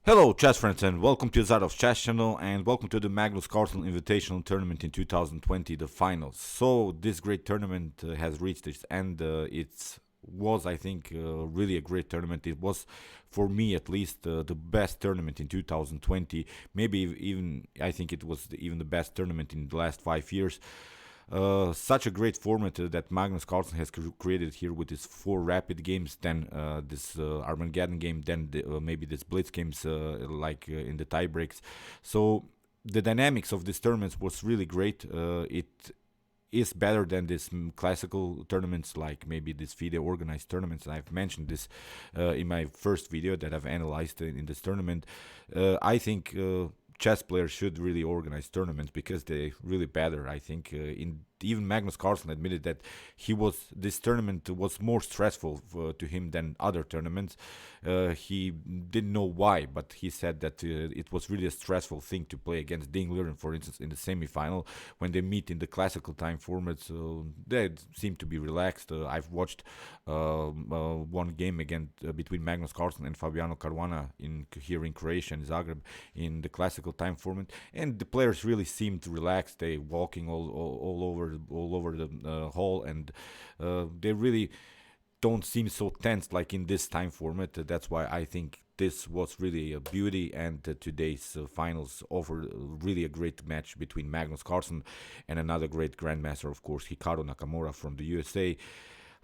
Hello, chess friends, and welcome to Zarov's Chess Channel, and welcome to the Magnus Carlsen Invitational Tournament in 2020, the finals. So, this great tournament has reached its end. It was, I think, really a great tournament. It was, for me at least, the best tournament in 2020. Maybe even, I think it was even the best tournament in the last 5 years. Such a great format that Magnus Carlsen has created here with his four rapid games, then this Armageddon game, then maybe this Blitz games in the tie breaks. So the dynamics of this tournament was really great. It is better than this classical tournaments like maybe this FIDE organized tournaments. I've mentioned this in my first video that I've analyzed in this tournament. I think chess players should really organize tournaments because they really better. I think in even Magnus Carlsen admitted that this tournament was more stressful to him than other tournaments. He didn't know why, but he said that it was really a stressful thing to play against Ding Liren, for instance, in the semifinal when they meet in the classical time formats. They seem to be relaxed. I've watched one game again between Magnus Carlsen and Fabiano Caruana here in Croatia in Zagreb in the classical time format, and the players really seemed relaxed. They walking all over the hall, and they really don't seem so tense like in this time format. That's why I think this was really a beauty, and today's finals offer really a great match between Magnus Carlsen and another great grandmaster, of course, Hikaru Nakamura from the USA.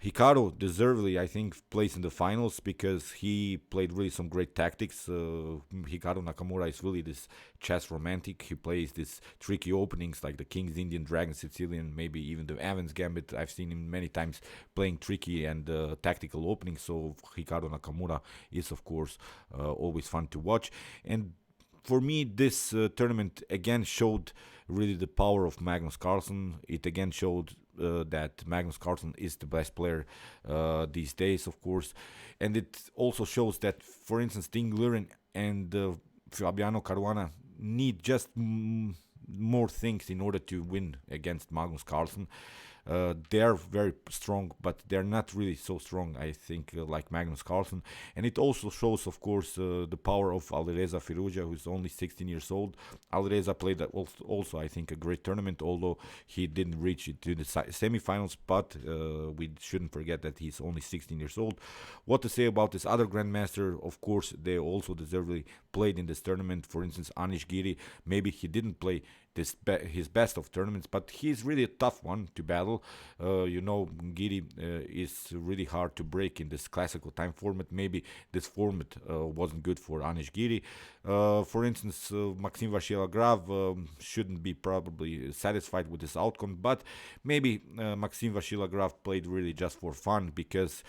Hikaru deservedly, I think, plays in the finals because he played really some great tactics. Hikaru Nakamura is really this chess romantic. He plays these tricky openings like the King's Indian, Dragon Sicilian, maybe even the Evans Gambit. I've seen him many times playing tricky and tactical openings. So Hikaru Nakamura is, of course, always fun to watch. And for me, this tournament again showed really the power of Magnus Carlsen. It again showed that Magnus Carlsen is the best player these days, of course. And it also shows that, for instance, Ding Liren and Fabiano Caruana need just more things in order to win against Magnus Carlsen. They are very strong, but they're not really so strong, I think, like Magnus Carlsen. And it also shows, of course, the power of Alireza Firouzja, who's only 16 years old. Alireza played also, I think, a great tournament, although he didn't reach it to the semifinals. But we shouldn't forget that he's only 16 years old. What to say about this other grandmaster? Of course, they also deservedly played in this tournament. For instance, Anish Giri, maybe he didn't play his best of tournaments, but he's really a tough one to battle. Giri is really hard to break in this classical time format. Maybe this format wasn't good for Anish Giri. For instance, Maxim Vachilagrov shouldn't be probably satisfied with this outcome, but maybe Maxim Vachilagrov played really just for fun because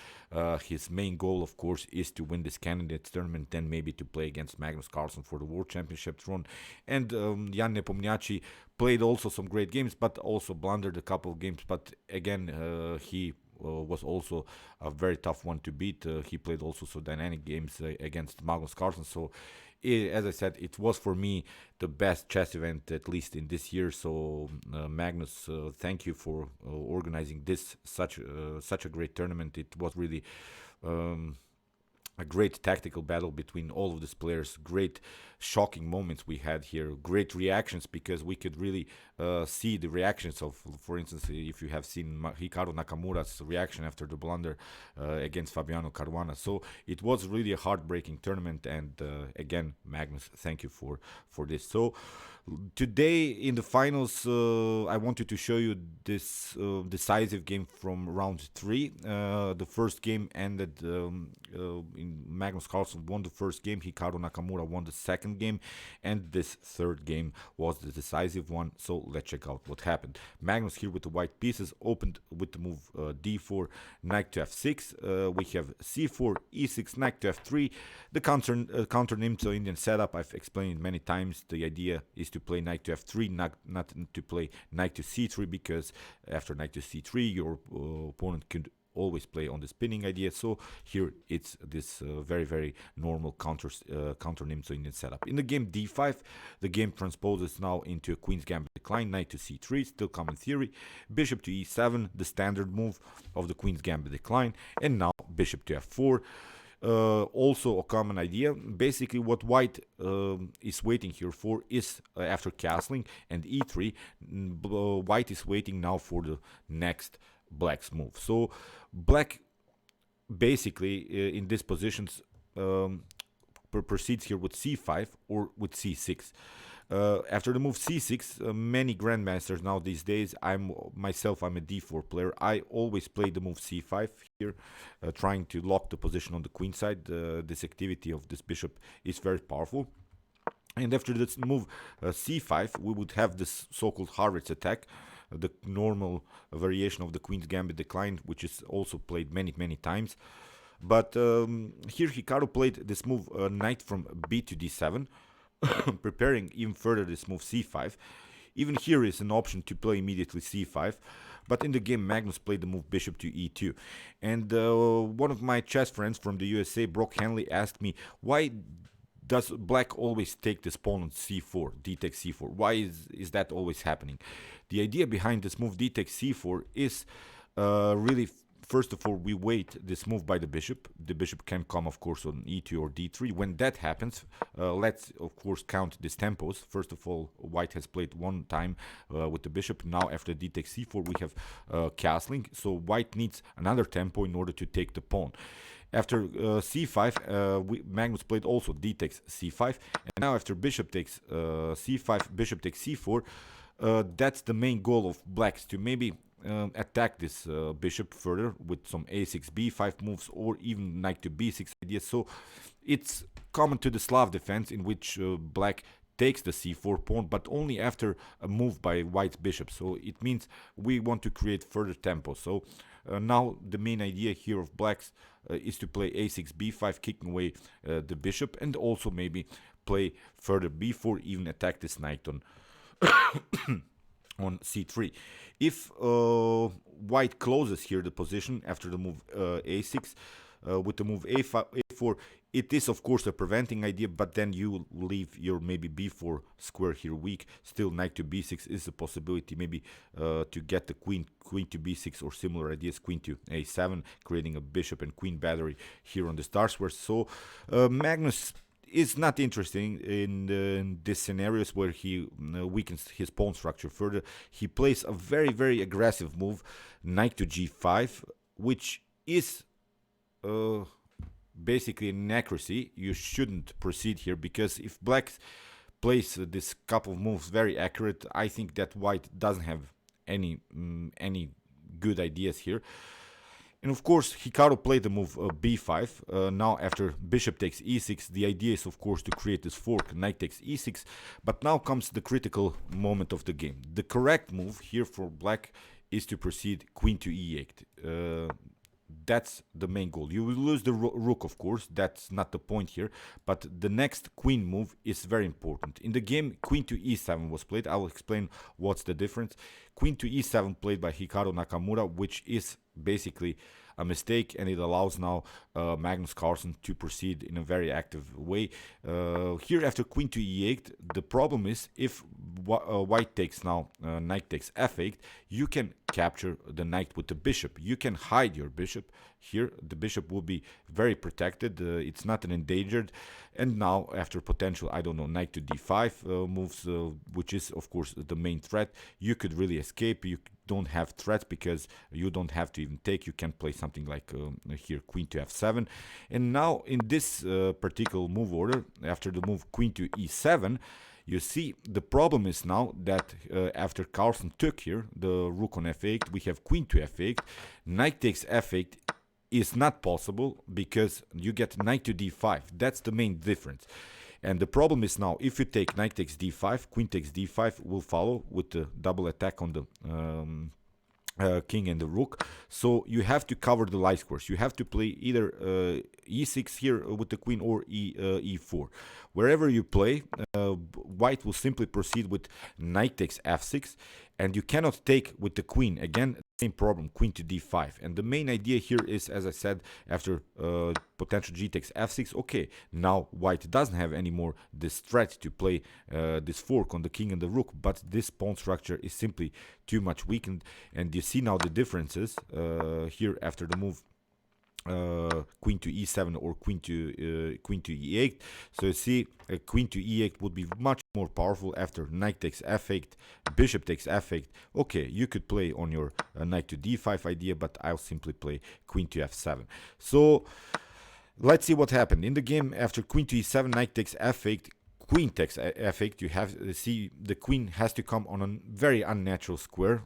his main goal, of course, is to win this candidates tournament and maybe to play against Magnus Carlsen for the World Championship throne. And Jan Nepomniachtchi played also some great games, but also blundered a couple of games. But again, he was also a very tough one to beat. He played also some dynamic games against Magnus Carlsen. So, as I said, it was for me the best chess event, at least in this year. So, Magnus, thank you for organizing this such a great tournament. It was really. A great tactical battle between all of these players, great shocking moments we had here, great reactions because we could really see the reactions of, for instance, if you have seen Hikaru Nakamura's reaction after the blunder against Fabiano Caruana. So it was really a heartbreaking tournament, and again, Magnus, thank you for this. So today in the finals, I wanted to show you this decisive game from round 3. The first game ended in Magnus Carlsen won the first game, Hikaru Nakamura won the second game, and this third game was the decisive one. So let's check out what happened. Magnus here with the white pieces opened with the move d4, knight to f6. We have c4, e6, knight to f3. The counter Nimzo Indian setup, I've explained it many times. The idea is to play knight to f3, not to play knight to c3, because after knight to c3 your opponent could always play on the spinning idea. So here it's this very, very normal counter Nimzo Indian setup. In the game d5, the game transposes now into a queen's gambit decline, knight to c3, still common theory, bishop to e7, the standard move of the queen's gambit decline, and now bishop to f4. Also a common idea. Basically, what white is waiting here for is after castling and e3, white is waiting now for the next black's move. So black basically in these positions proceeds here with c5 or with c6. After the move c6, many grandmasters now these days, I'm a d4 player. I always play the move c5 here, trying to lock the position on the queen side. This activity of this bishop is very powerful. And after this move c5, we would have this so-called Harvard's attack, the normal variation of the Queen's Gambit decline, which is also played many times. But here Hikaru played this move knight from b to d7, preparing even further this move c5. Even here is an option to play immediately c5, but in the game Magnus played the move bishop to e2. And one of my chess friends from the USA, Brock Henley, asked me, why does black always take this pawn on c4, d takes c4? Why is that always happening? The idea behind this move d takes c4 is really, first of all, we wait this move by the bishop. The bishop can come, of course, on e2 or d3. When that happens, let's, of course, count these tempos. First of all, white has played one time with the bishop. Now, after d takes c4, we have castling. So white needs another tempo in order to take the pawn. After c5, Magnus played also d takes c5. And now after bishop takes c5, bishop takes c4, that's the main goal of blacks, to maybe attack this bishop further with some a6, b5 moves, or even knight to b6 ideas. So it's common to the Slav defense, in which black takes the c4 pawn, but only after a move by white's bishop. So it means we want to create further tempo. So now the main idea here of blacks is to play a6, b5, kicking away the bishop, and also maybe play further b4, even attack this knight on on c3. If white closes here the position after the move a6 with the move a5, a4, it is of course a preventing idea, but then you leave your maybe b4 square here weak. Still knight to b6 is a possibility, maybe to get the queen to b6 or similar ideas, queen to a7, creating a bishop and queen battery here on the star square. So Magnus is not interested in these scenarios where he weakens his pawn structure further. He plays a very aggressive move, knight to g5, which is basically an inaccuracy. You shouldn't proceed here, because if black plays this couple of moves very accurate, I think that white doesn't have any good ideas here. And of course, Hikaru played the move b5. Now, after bishop takes e6, the idea is, of course, to create this fork, knight takes e6. But now comes the critical moment of the game. The correct move here for black is to proceed queen to e8. That's the main goal. You will lose the rook, of course. That's not the point here. But the next queen move is very important. In the game, queen to e7 was played. I will explain what's the difference. Queen to e7 played by Hikaru Nakamura, which is basically a mistake, and it allows now Magnus Carlsen to proceed in a very active way. Here, after queen to e8, the problem is if white takes now knight takes f8, you can capture the knight with the bishop. You can hide your bishop. Here, the bishop will be very protected. It's not an endangered. And now, after potential, I don't know, knight to d5 moves, which is, of course, the main threat, you could really escape. You don't have threats because you don't have to even take. You can play something like here, queen to f7. And now, in this particular move order, after the move queen to e7, you see, the problem is now that after Carlsen took here, the rook on f8, we have queen to f8, knight takes f8 is not possible because you get knight to d5. That's the main difference. And the problem is now, if you take knight takes d5, queen takes d5 will follow with the double attack on the king and the rook. So you have to cover the light squares. You have to play either e6 here with the queen or e4. Wherever you play, white will simply proceed with knight takes f6, and you cannot take with the queen. Again, same problem, queen to d5. And the main idea here is, as I said, after potential g takes f6, okay, now white doesn't have anymore this threat to play this fork on the king and the rook, but this pawn structure is simply too much weakened. And you see now the differences here after the move queen to e7 or queen to e8. So you see, queen to e8 would be much more powerful after knight takes f8, bishop takes f8. Okay, you could play on your knight to d5 idea, but I'll simply play queen to f7. So let's see what happened in the game. After queen to e7, knight takes f8, queen takes f8. You have see the queen has to come on a very unnatural square.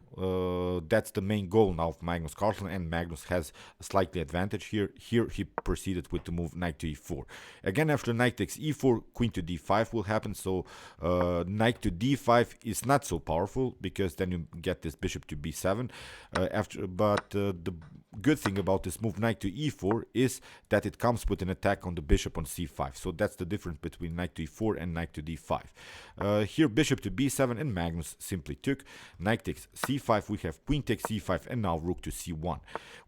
That's the main goal now of Magnus Carlsen, and Magnus has a slightly advantage here. Here he proceeded with the move knight to e4. Again, after knight takes e4, queen to d5 will happen. So knight to d5 is not so powerful because then you get this bishop to b7. But the good thing about this move knight to e4 is that it comes with an attack on the bishop on c5. So that's the difference between knight to e4 and knight to d5. Here bishop to b7, and Magnus simply took. Knight takes c5, we have queen takes c5, and now rook to c1.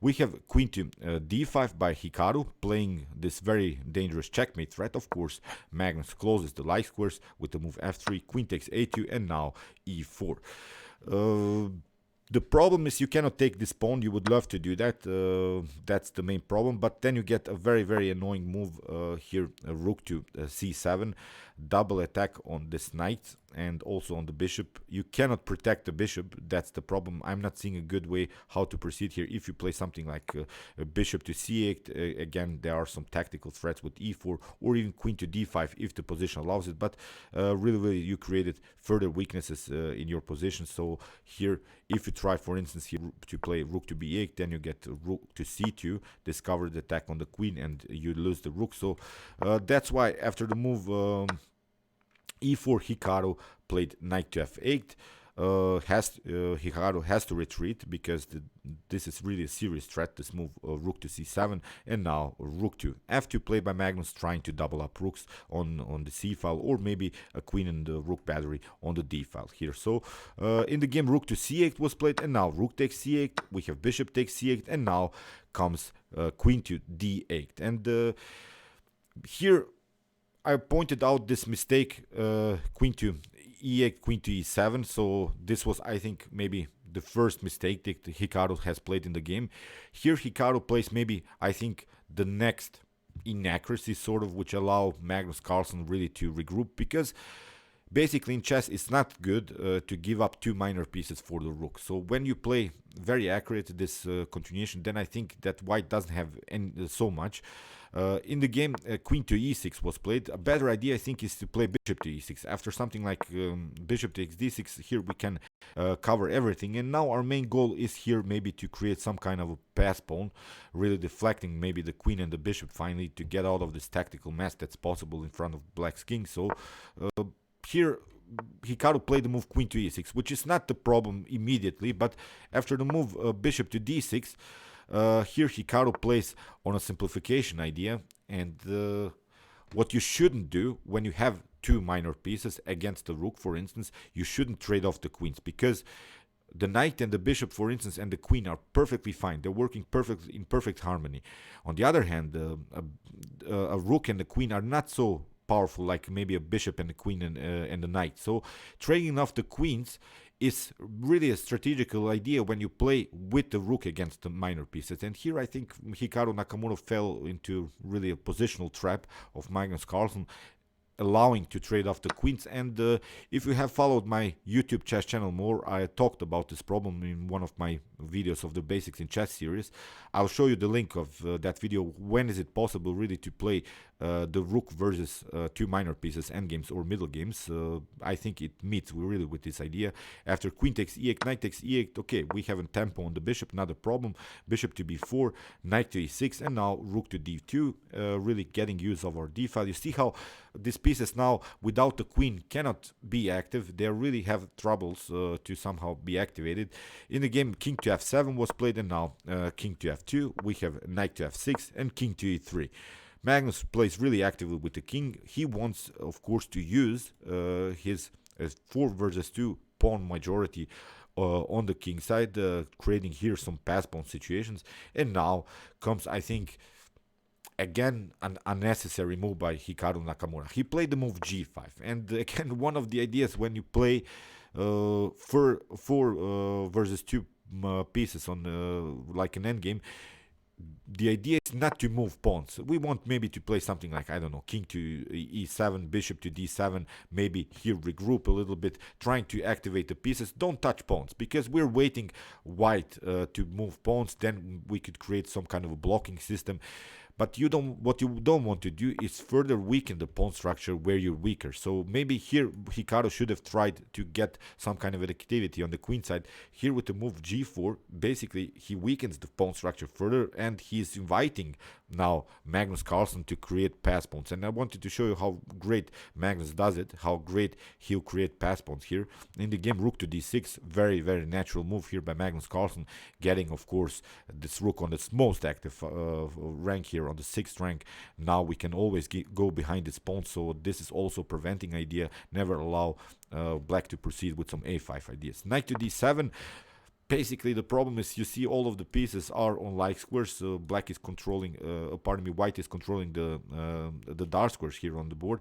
We have queen to d5 by Hikaru, playing this very dangerous checkmate threat. Of course, Magnus closes the light squares with the move f3, queen takes a2, and now e4. The problem is you cannot take this pawn. You would love to do that. That's the main problem. But then you get a very, very annoying move here, rook to c7. Double attack on this knight and also on the bishop. You cannot protect the bishop. That's the problem. I'm not seeing a good way how to proceed here. If you play something like a bishop to c8, again, there are some tactical threats with e4 or even queen to d5 if the position allows it. But really, you created further weaknesses in your position. So here, if you try, for instance, here to play rook to b8, then you get rook to c2, discover the attack on the queen, and you lose the rook. So that's why after the move e4, Hikaru played knight to f8. Hikaru has to retreat because this is really a serious threat, this move rook to c7, and now rook to f2 played by Magnus, trying to double up rooks on the c file, or maybe a queen and the rook battery on the d file here. So in the game, rook to c8 was played, and now rook takes c8, we have bishop takes c8, and now comes queen to d8. And here I pointed out this mistake, queen to e8, queen to e7. So this was, I think, maybe the first mistake that Hikaru has played in the game. Here Hikaru plays maybe, I think, the next inaccuracy sort of, which allow Magnus Carlsen really to regroup, because basically in chess it's not good to give up two minor pieces for the rook. So when you play very accurate this continuation, then I think that white doesn't have so much. In the game, queen to e6 was played. A better idea, I think, is to play bishop to e6. After something like bishop takes d6, here we can cover everything. And now our main goal is here maybe to create some kind of a pass pawn, really deflecting maybe the queen and the bishop finally to get out of this tactical mess that's possible in front of black's king. So here Hikaru played the move queen to e6, which is not the problem immediately, but after the move bishop to d6, here Hikaru plays on a simplification idea, and what you shouldn't do when you have two minor pieces against the rook, for instance, you shouldn't trade off the queens, because the knight and the bishop, for instance, and the queen are perfectly fine. They're working perfectly in perfect harmony. On the other hand, a rook and the queen are not so powerful like maybe a bishop and the queen and the knight. So trading off the queens is really a strategical idea when you play with the rook against the minor pieces. And here I think Hikaru Nakamura fell into really a positional trap of Magnus Carlsen, allowing to trade off the queens. And if you have followed my YouTube chess channel more, I talked about this problem in one of my videos of the Basics in Chess series. I'll show you the link of that video. When is it possible really to play the rook versus two minor pieces, endgames or middle games? I think it meets really with this idea. After queen takes e8, knight takes e8, okay, we have a tempo on the bishop, not a problem. Bishop to b4, knight to e6, and now rook to d2, really getting use of our d file. You see how these pieces now without the queen cannot be active. They really have troubles to somehow be activated. In the game, king to f7 was played, and now king to f2. We have knight to f6 and king to e3. Magnus plays really actively with the king. He wants, of course, to use his 4 versus 2 pawn majority on the king side, creating here some pass pawn situations. And now comes, I think, again, an unnecessary move by Hikaru Nakamura. He played the move g5. And again, one of the ideas when you play 4 versus 2 pieces on like an endgame, the idea is not to move pawns. We want maybe to play something like, I don't know, king to e7, bishop to d7, maybe here regroup a little bit, trying to activate the pieces. Don't touch pawns, because we're waiting white to move pawns. Then we could create some kind of a blocking system. But what you don't want to do is further weaken the pawn structure where you're weaker. So maybe here Hikaru should have tried to get some kind of activity on the queen side. Here with the move g4, basically he weakens the pawn structure further, and he's inviting now Magnus Carlsen to create pass pawns. And I wanted to show you how great Magnus does it, how great he'll create pass pawns here. In the game, rook to d6, very, very natural move here by Magnus Carlsen, getting, of course, this rook on its most active rank here, on the 6th rank. Now we can always go behind this pawn, so this is also preventing idea. Never allow black to proceed with some a5 ideas. Knight to d7. Basically, the problem is, you see all of the pieces are on like squares. So black is controlling, white is controlling the dark squares here on the board.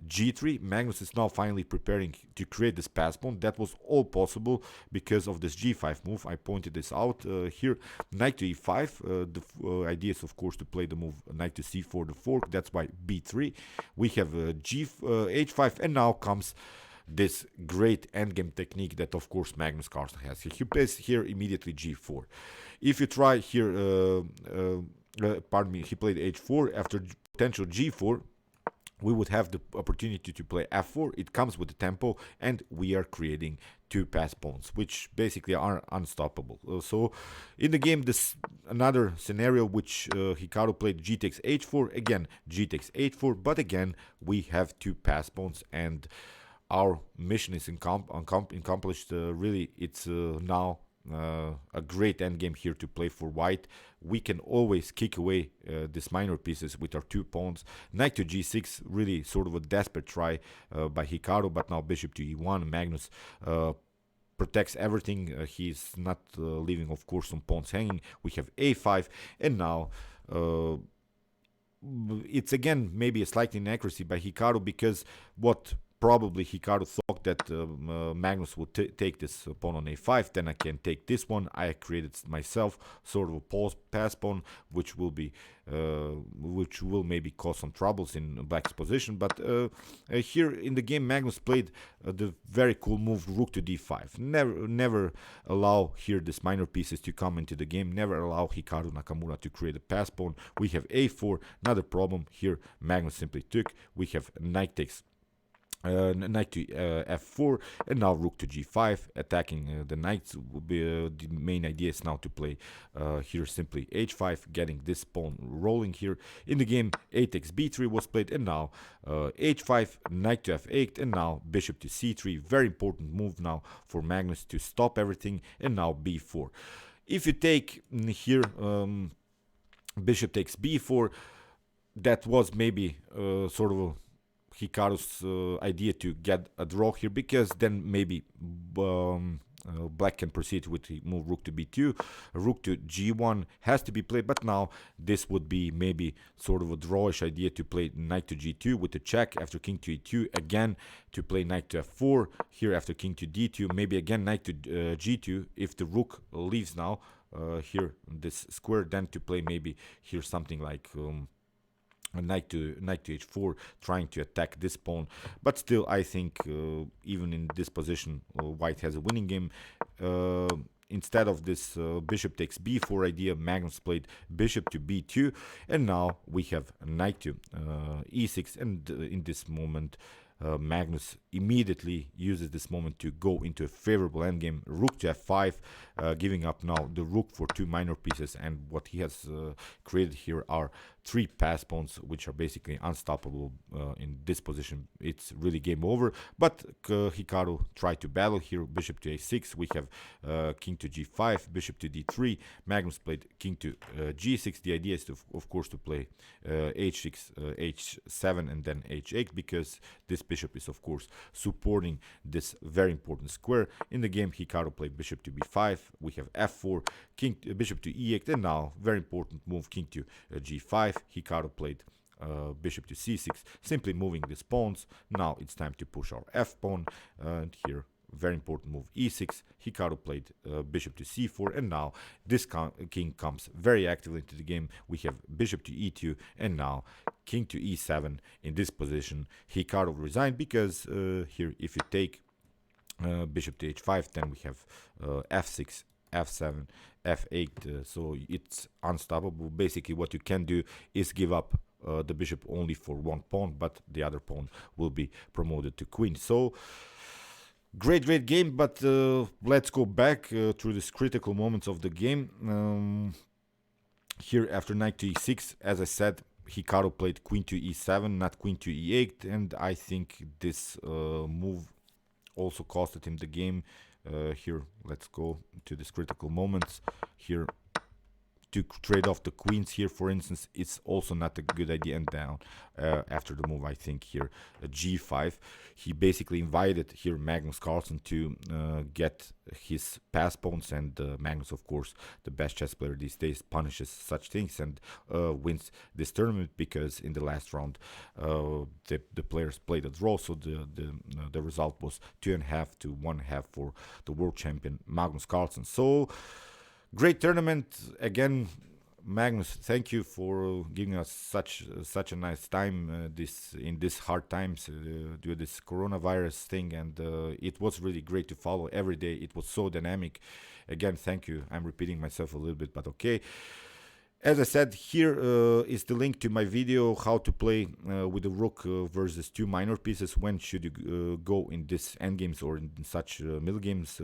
G3, Magnus is now finally preparing to create this pass pawn. That was all possible because of this G5 move. I pointed this out here. Knight to E5. The idea is, of course, to play the move knight to C4, the fork. That's why B3. We have H5, and now comes this great endgame technique that, of course, Magnus Carlsen has. He plays here immediately g4. If you try here, he played h4. After potential g4, we would have the opportunity to play f4. It comes with the tempo, and we are creating two pass pawns, which basically are unstoppable. So in the game, this another scenario which Hikaru played g takes h4. Again, g takes h4, but again, we have two pass pawns, and our mission is accomplished. Really, it's now a great endgame here to play for white. We can always kick away these minor pieces with our two pawns. Knight to g6, really sort of a desperate try by Hikaru, but now bishop to e1. Magnus protects everything. He's not leaving, of course, some pawns hanging. We have a5, and now it's again maybe a slight inaccuracy by Hikaru, because what probably Hikaru thought that Magnus would take this pawn on a5, then I can take this one. I created myself sort of a pass pawn, which will maybe cause some troubles in black's position. But here in the game, Magnus played the very cool move rook to d5. Never allow here these minor pieces to come into the game. Never allow Hikaru Nakamura to create a pass pawn. We have a4, not a problem here. Magnus simply took. We have knight takes knight to f4, and now rook to g5, attacking the knights. The main idea is now to play here simply h5, getting this pawn rolling here. In the game, a takes b3 was played, and now h5, knight to f8, and now bishop to c3. Very important move now for Magnus to stop everything, and now b4. If you take here bishop takes b4, that was maybe sort of a Hikaru's idea to get a draw here, because then maybe black can proceed with the move rook to b2. Rook to g1 has to be played, but now this would be maybe sort of a drawish idea to play knight to g2 with the check after king to e2, again to play knight to f4 here after king to d2, maybe again knight to g2 if the rook leaves now here this square, then to play maybe here something like knight to h4, trying to attack this pawn. But still, I think even in this position, white has a winning game. Instead of this bishop takes b4 idea, Magnus played bishop to b2, and now we have knight to e6, and in this moment Magnus immediately uses this moment to go into a favorable endgame, rook to f5, giving up now the rook for two minor pieces, and what he has created here are three pass pawns, which are basically unstoppable in this position. It's really game over, but Hikaru tried to battle here, bishop to a6, we have king to g5, bishop to d3, Magnus played king to g6. The idea is, to, of course, to play h6, h7, and then h8, because this bishop is, of course, supporting this very important square. In the game, Hikaru played bishop to b5, we have f4, bishop to e8, and now, very important move, king to g5. Hikaru played bishop to c6, simply moving these pawns. Now it's time to push our f pawn, and here very important move, e6. Hikaru played bishop to c4, and now this king comes very actively into the game. We have bishop to e2, and now king to e7. In this position, Hikaru resigned because here, if you take bishop to h5, then we have f6, f7, f8, so it's unstoppable. Basically, what you can do is give up the bishop only for one pawn, but the other pawn will be promoted to queen. So great game, but let's go back through these critical moments of the game. Here, after knight to e6, as I said, Hikaru played queen to e7, not queen to e8, and I think this move also costed him the game. Here, let's go to these critical moments. Here, to trade off the queens here, for instance, it's also not a good idea. And down after the move, I think here g5, he basically invited here Magnus Carlsen to get his pass pawns, and Magnus, of course, the best chess player these days, punishes such things and wins this tournament, because in the last round the players played a draw, so the result was 2.5 to 1.5 for the world champion Magnus Carlsen. So great tournament again, Magnus. Thank you for giving us such a nice time in these hard times due to this coronavirus thing, and it was really great to follow every day. It was so dynamic. Again, thank you. I'm repeating myself a little bit, but okay. As I said, here is the link to my video how to play with the rook versus two minor pieces. When should you go in this endgames or in such middle games?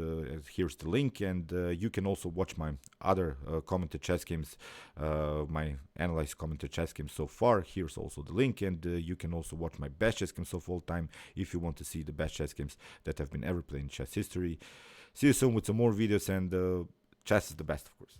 Here's the link, and you can also watch my other commented chess games, my analyzed commented chess games so far. Here's also the link, and you can also watch my best chess games of all time if you want to see the best chess games that have been ever played in chess history. See you soon with some more videos, and chess is the best, of course.